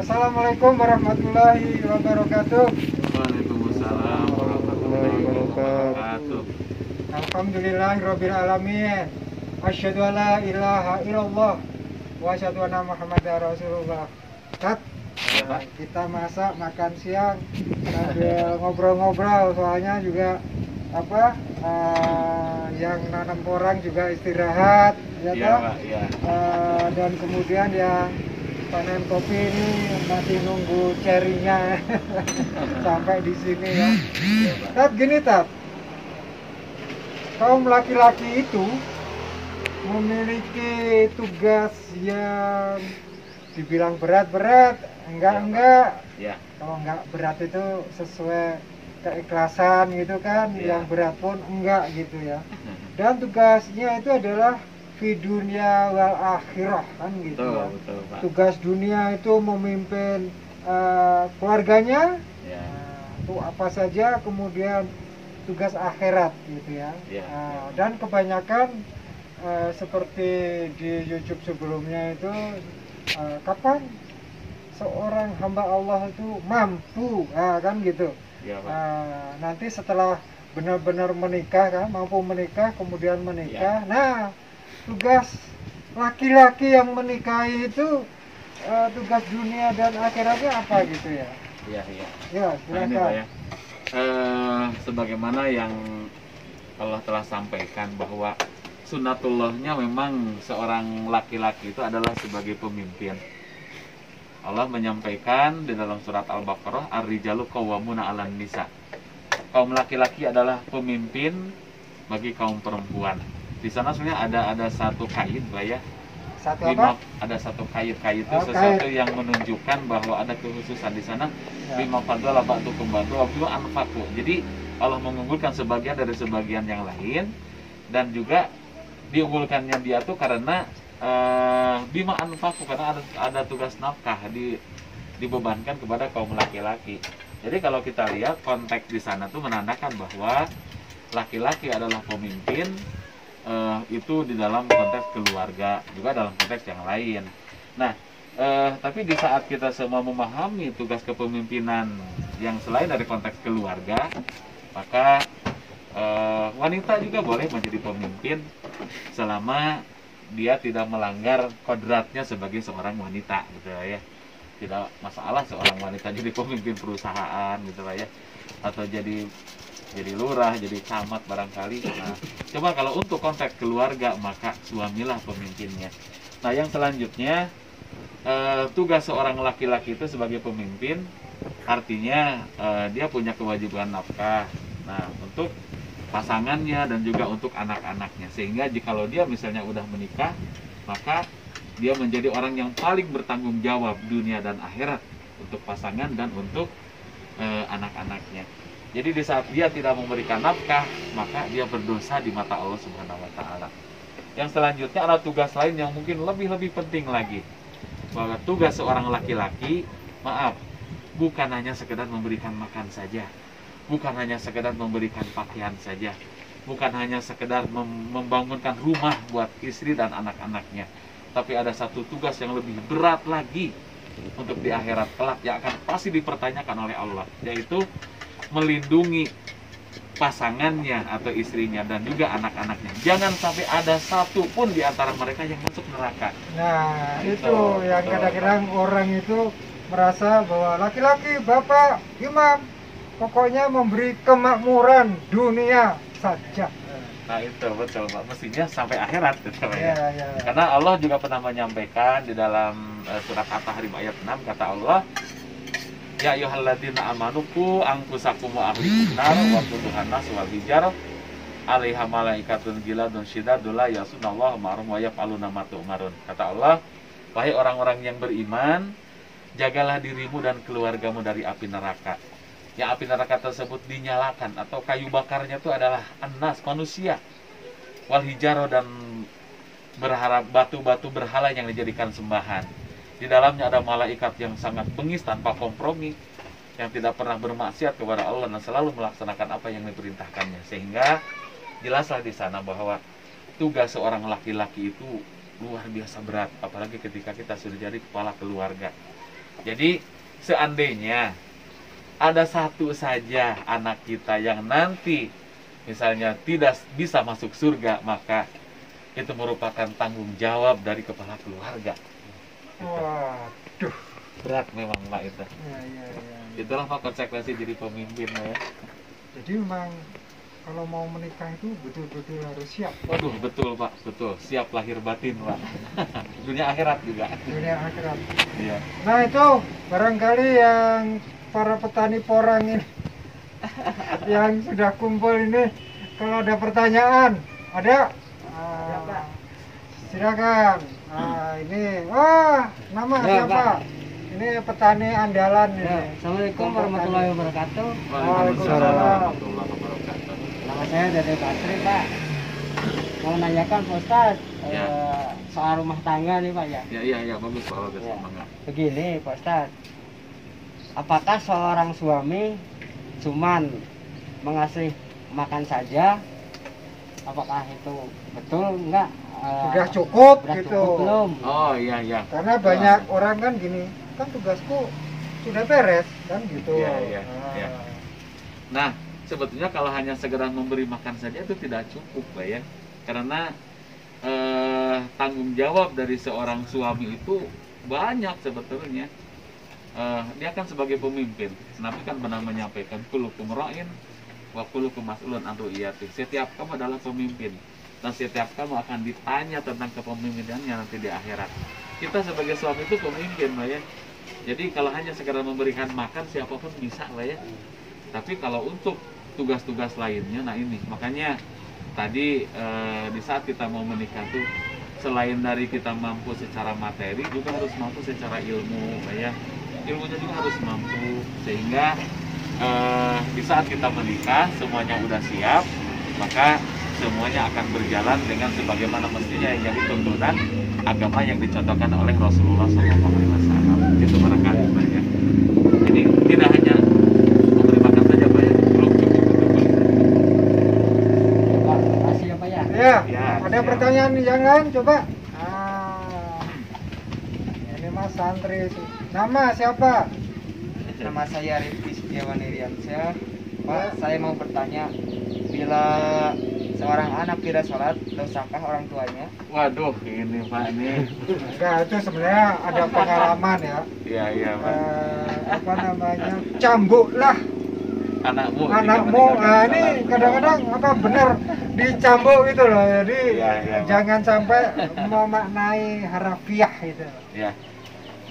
Assalamualaikum warahmatullahi wabarakatuh. Waalaikumsalam warahmatullahi wabarakatuh. Alhamdulillahirabbil alamin. Asyhadu alla ilaha illallah wa asyhadu anna Muhammadar Rasulullah. Tat, Ya, Pak. kita masak makan siang sambil ngobrol-ngobrol, soalnya juga yang nanam porang juga istirahat, ya Iya, toh? Pak, iya. Dan kemudian yang panen kopi ini masih nunggu cerinya sampai di sini ya. Iya, Pak. Tat, gini Tat, kaum laki-laki itu memiliki tugas yang dibilang berat-berat, enggak. Ya, Kalau enggak berat itu sesuai keikhlasan gitu kan, Ya. yang berat pun enggak gitu ya. Dan tugasnya itu adalah fi dunia wal akhirah kan gitu betul, ya. betul, Pak. Tugas dunia itu memimpin keluarganya, Ya, itu apa saja, kemudian tugas akhirat gitu ya. Ya. Dan kebanyakan seperti di YouTube sebelumnya itu, kapan seorang hamba Allah itu mampu, kan gitu. iya, Pak. Nanti setelah benar-benar menikah kan, mampu menikah, kemudian menikah. Nah, tugas laki-laki yang menikahi itu, tugas dunia dan akhiratnya apa gitu ya? Iya, iya. Ya, Nah, ini, Pak, silakan. ya. Sebagaimana yang Allah telah sampaikan bahwa sunatullahnya memang seorang laki-laki itu adalah sebagai pemimpin. Allah menyampaikan di dalam surat Al-Baqarah, Ar-rijalu qawwamuna 'alan nisa. Kaum laki-laki adalah pemimpin bagi kaum perempuan. Di sana sebenarnya ada satu kait, Pak, ya. Satu apa? Ada satu kait itu Oh, sesuatu kait. yang menunjukkan bahwa ada kekhususan di sana. Ya. Bima fadala ba'dukum ba'du wa bima anfaqu. Jadi Allah mengunggulkan sebagian dari sebagian yang lain, dan juga diunggulkannya dia tuh karena bima anfaqu, karena ada tugas nafkah dibebankan kepada kaum laki-laki. Jadi kalau kita lihat konteks di sana tuh menandakan bahwa laki-laki adalah pemimpin, itu di dalam konteks keluarga, juga dalam konteks yang lain. Nah, tapi di saat kita semua memahami tugas kepemimpinan yang selain dari konteks keluarga, maka wanita juga boleh menjadi pemimpin selama dia tidak melanggar kodratnya sebagai seorang wanita, gitu ya. Tidak masalah seorang wanita jadi pemimpin perusahaan, gitu lah ya, atau jadi lurah, jadi camat barangkali. Nah, coba kalau untuk konteks keluarga, maka suamilah pemimpinnya. Nah, yang selanjutnya, tugas seorang laki-laki itu sebagai pemimpin, artinya dia punya kewajiban nafkah. Nah, untuk pasangannya dan juga untuk anak-anaknya. Sehingga jikalau dia misalnya udah menikah, maka dia menjadi orang yang paling bertanggung jawab dunia dan akhirat untuk pasangan dan untuk anak-anaknya. Jadi di saat dia tidak memberikan nafkah, maka dia berdosa di mata Allah Subhanahu wa taala. Yang selanjutnya ada tugas lain yang mungkin lebih penting lagi. Bahwa tugas seorang laki-laki, bukan hanya sekedar memberikan makan saja. Bukan hanya sekedar memberikan pakaian saja. Bukan hanya sekedar membangunkan rumah buat istri dan anak-anaknya. Tapi ada satu tugas yang lebih berat lagi untuk di akhirat kelak yang akan pasti dipertanyakan oleh Allah, yaitu melindungi pasangannya atau istrinya dan juga anak-anaknya. Jangan sampai ada satu pun di antara mereka yang masuk neraka. Nah, Itu, itu yang betul. kadang-kadang orang itu merasa bahwa laki-laki, bapak, imam, pokoknya memberi kemakmuran dunia saja. Nah, itu betul, Pak. Mestinya sampai akhirat, gitu, Pak, ya. Ya. Karena Allah juga pernah menyampaikan di dalam surat At-Tahrim ayat 6, kata Allah, Ya ayyuhalladzina amanu qu anfusakum wa ahlikum nar wa quduhan nas wal hijar 'alaiha malaikatun ghiladun syidadun la ya'sunallaha ma amara wa yaf'aluna ma tu'marun. Kata Allah, wahai orang-orang yang beriman, jagalah dirimu dan keluargamu dari api neraka. Yang api neraka tersebut dinyalakan atau kayu bakarnya itu adalah annas, manusia, wal hijaro, dan berharap batu-batu berhala yang dijadikan sembahan. Di dalamnya ada malaikat yang sangat bengis tanpa kompromi, yang tidak pernah bermaksiat kepada Allah dan selalu melaksanakan apa yang diperintahkannya. Sehingga jelaslah di sana bahwa tugas seorang laki-laki itu luar biasa berat, apalagi ketika kita sudah jadi kepala keluarga. Jadi seandainya ada satu saja anak kita yang nanti misalnya tidak bisa masuk surga, maka itu merupakan tanggung jawab dari kepala keluarga. Waduh. Berat memang Pak itu. Ya. Itulah Pak konsekuensi jadi pemimpin ya. Jadi memang kalau mau menikah itu betul-betul harus siap. Waduh, betul Pak, betul. Siap lahir batin Pak. Dunia akhirat juga. Dunia akhirat. Iya. Nah itu barangkali yang para petani porang ini yang sudah kumpul ini, kalau ada pertanyaan, ada? Silakan. Ini, nama Ya, siapa? Pak. Ini petani andalan ini. Ya, Assalamualaikum warahmatullahi wabarakatuh. Waalaikumsalam warahmatullahi wabarakatuh. Nama saya Dede Basri, Pak. Mau nanyakan Pak Ustadz Ya. soal rumah tangga nih Pak ya. Ya, bagus Pak, bagus. Ya. Semangat. Begini Pak Ustadz, apakah seorang suami cuman mengasih makan saja? Apakah itu betul enggak? Sudah cukup Sudah gitu. cukup belum? Oh iya. Karena banyak orang kan gini, kan tugasku sudah beres kan gitu. Iya. Nah, sebetulnya kalau hanya segera memberi makan saja itu tidak cukup Pak ya. Karena tanggung jawab dari seorang suami itu banyak sebetulnya. Dia kan sebagai pemimpin. Nabi kan pernah menyampaikan kullukum ra'in wa kullukum mas'ulun an ru'iyati. Setiap kamu adalah pemimpin dan setiap kamu akan ditanya tentang kepemimpinannya nanti di akhirat. Kita sebagai suami itu pemimpin Pak ya. Jadi kalau hanya sekedar memberikan makan siapapun bisa Pak ya. Tapi kalau untuk tugas-tugas lainnya, nah ini makanya tadi di saat kita mau menikah tuh selain dari kita mampu secara materi juga harus mampu secara ilmu Pak ya. Ilmunya juga harus mampu sehingga di saat kita menikah semuanya udah siap, maka semuanya akan berjalan dengan sebagaimana mestinya yang jadi tuntunan agama yang dicontohkan oleh Rasulullah SAW. Itu barangkali Pak ya. Jadi tidak hanya memberi makan saja Pak ya, belum cukup betul. Pak, terima kasih ya Pak ya. Ya, ada siap. pertanyaan yang lain coba. Ini Mas Santri. Nama siapa? Nama saya Rifki Setiawan Iriansyah. Pak, saya mau bertanya, bila seorang anak tidak sholat, dosakah orang tuanya? Waduh, ini Pak nih. Enggak, itu sebenarnya ada pengalaman ya. Iya Pak. Apa namanya? Cambuk lah Anakmu. anakmu. Nah, ini kadang-kadang apa benar dicambuk gitu loh. Jadi Iya, Pak. jangan sampai memaknai harafiah gitu. Ya,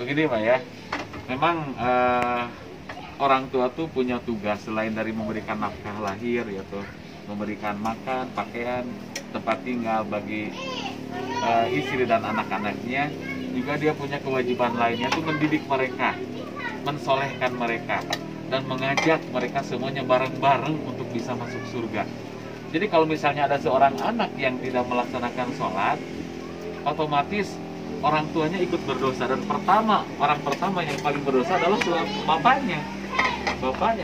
begini Pak ya. Memang orang tua tuh punya tugas selain dari memberikan nafkah lahir yaitu memberikan makan, pakaian, tempat tinggal bagi istri dan anak-anaknya, juga dia punya kewajiban lainnya tuh mendidik mereka, mensolehkan mereka, dan mengajak mereka semuanya bareng-bareng untuk bisa masuk surga. Jadi kalau misalnya ada seorang anak yang tidak melaksanakan sholat, otomatis orang tuanya ikut berdosa, dan orang pertama yang paling berdosa adalah bapaknya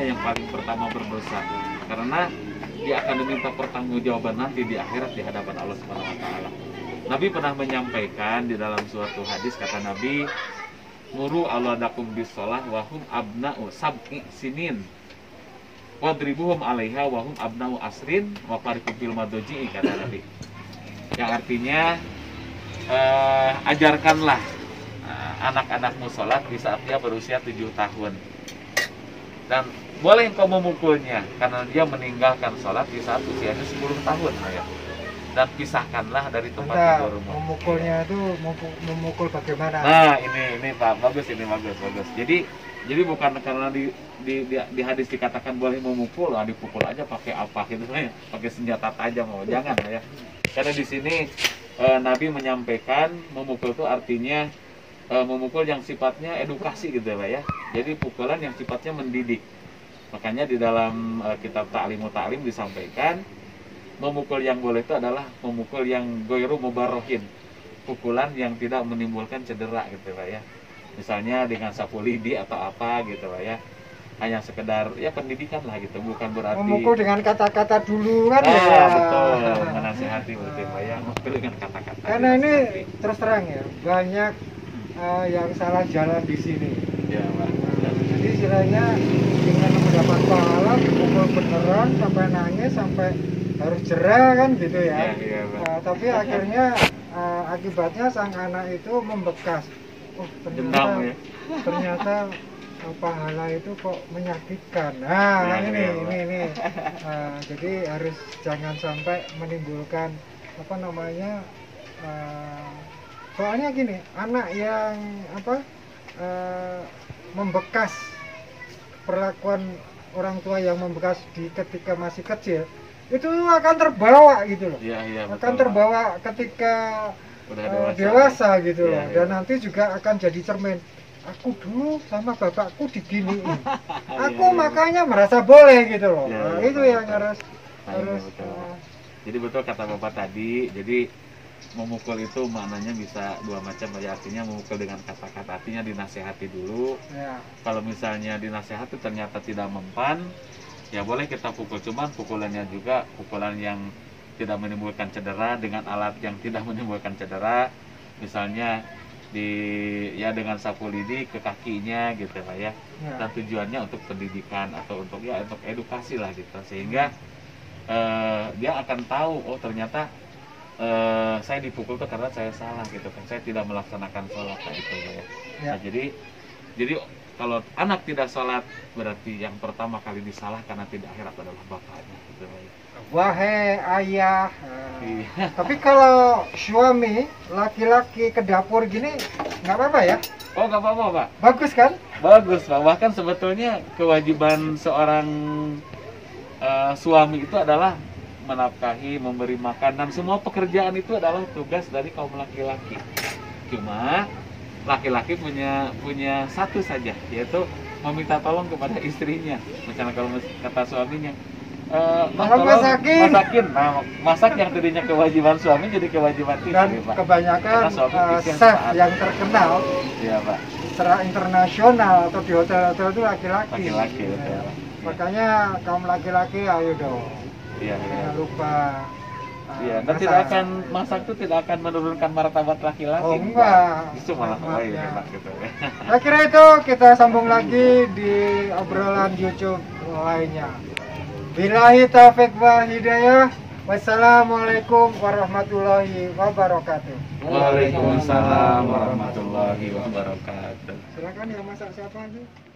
yang paling pertama berdosa, karena dia akan diminta pertanggungjawaban nanti di akhirat di hadapan Allah Subhanahu wa taala. Nabi pernah menyampaikan di dalam suatu hadis, kata Nabi, muru auladakum bis shalah wa hum abna'u sab'i sinin wadribuhum 'alaiha wa hum abna'u asrin wa fariqu fil madoji'i, kata Nabi. Yang artinya ajarkanlah anak-anakmu sholat di saat dia berusia 7 tahun, dan boleh engkau memukulnya karena dia meninggalkan sholat di saat usianya 10 tahun ya. Dan pisahkanlah dari tempat tidurmu. Memukulnya itu memukul bagaimana? Nah ini Pak, bagus. Jadi bukan karena di hadis dikatakan boleh memukul, dipukul aja pakai apa gitu ya, pakai senjata tajam, jangan ya. Karena di sini Nabi menyampaikan memukul itu artinya memukul yang sifatnya edukasi gitu Pak ya. Jadi pukulan yang sifatnya mendidik. Makanya di dalam kitab Ta'limu Ta'lim disampaikan memukul yang boleh itu adalah memukul yang goiru mubarrohin, pukulan yang tidak menimbulkan cedera gitu Pak ya. Misalnya dengan sapu lidi atau apa gitu Pak ya. Hanya sekedar ya pendidikan lah gitu, bukan berarti memukul dengan kata-kata dulu kan ya. Betul, menasihati berarti Pak ya, memukul dengan kata-kata. Karena ini terus terang ya, banyak yang salah jalan di sini. Iya, Pak. Jadi istilahnya dengan mendapat pahala dipukul beneran sampai nangis sampai harus jerah kan gitu ya. Iya, iya, Pak. Tapi akhirnya akibatnya sang anak itu membekas. Oh Dendam ya. ternyata pahala itu kok menyakitkan. Nah Ya, ini ya, ini. Jadi harus jangan sampai menimbulkan apa namanya. Soalnya gini, anak yang membekas, perlakuan orang tua yang membekas ketika masih kecil itu akan terbawa gitu loh. Iya, iya, betul, Akan Pak. terbawa ketika Udah dewasa gitu Iya, loh. iya. Dan nanti juga akan jadi cermin. Aku dulu sama bapakku diginiin. Aku Iya, iya, makanya merasa boleh gitu loh. Iya, Nah, iya, itu betul, yang betul. harus Nah, iya, betul. uh, Jadi betul kata Bapak tadi, jadi memukul itu maknanya bisa dua macam ya, artinya memukul dengan kata-kata, artinya dinasehati dulu. ya. Kalau misalnya dinasehati ternyata tidak mempan, ya boleh kita pukul, cuman pukulannya juga pukulan yang tidak menimbulkan cedera dengan alat yang tidak menimbulkan cedera, misalnya dengan sapu lidi ke kakinya gitu Pak ya. Ya. Dan tujuannya untuk pendidikan atau untuk edukasi lah gitu, sehingga dia akan tahu, oh ternyata saya dipukul tuh karena saya salah gitu kan, saya tidak melaksanakan sholat kayak itu ya. Ya. Nah, jadi kalau anak tidak sholat berarti yang pertama kali disalah karena tidak akhirat adalah bapaknya gitu ya. Wahai ayah. Iya. Tapi kalau suami laki-laki ke dapur gini nggak apa-apa ya? Oh nggak apa-apa Pak, Bagus kan? bagus Pak. Bahkan sebetulnya kewajiban seorang suami itu adalah menafkahi, memberi makan, dan semua pekerjaan itu adalah tugas dari kaum laki-laki. Cuma laki-laki punya satu saja, yaitu meminta tolong kepada istrinya. Misalnya kalau kata suaminya, "Mas, Tolong masakin." Nah, masak yang tadinya kewajiban suami jadi kewajiban Dan istri, Pak. kebanyakan Karena suami istri yang chef taat. yang terkenal Iya, Pak. secara internasional atau di hotel-hotel itu laki-laki. Laki-laki, betul. Ya. Iya. Makanya kaum laki-laki ayo dong, Iya, iya. jangan lupa. Iya, dan masak. tidak akan masak itu tidak akan menurunkan martabat laki-laki. Oh, enggak. Justru malah Maaf, lain ya. Pak, gitu ya. Saya kira itu kita sambung lagi di obrolan YouTube lainnya. Billahi taufiq wal hidayah. Wassalamualaikum warahmatullahi wabarakatuh. Waalaikumsalam warahmatullahi wabarakatuh. Silakan yang masak siapa sih?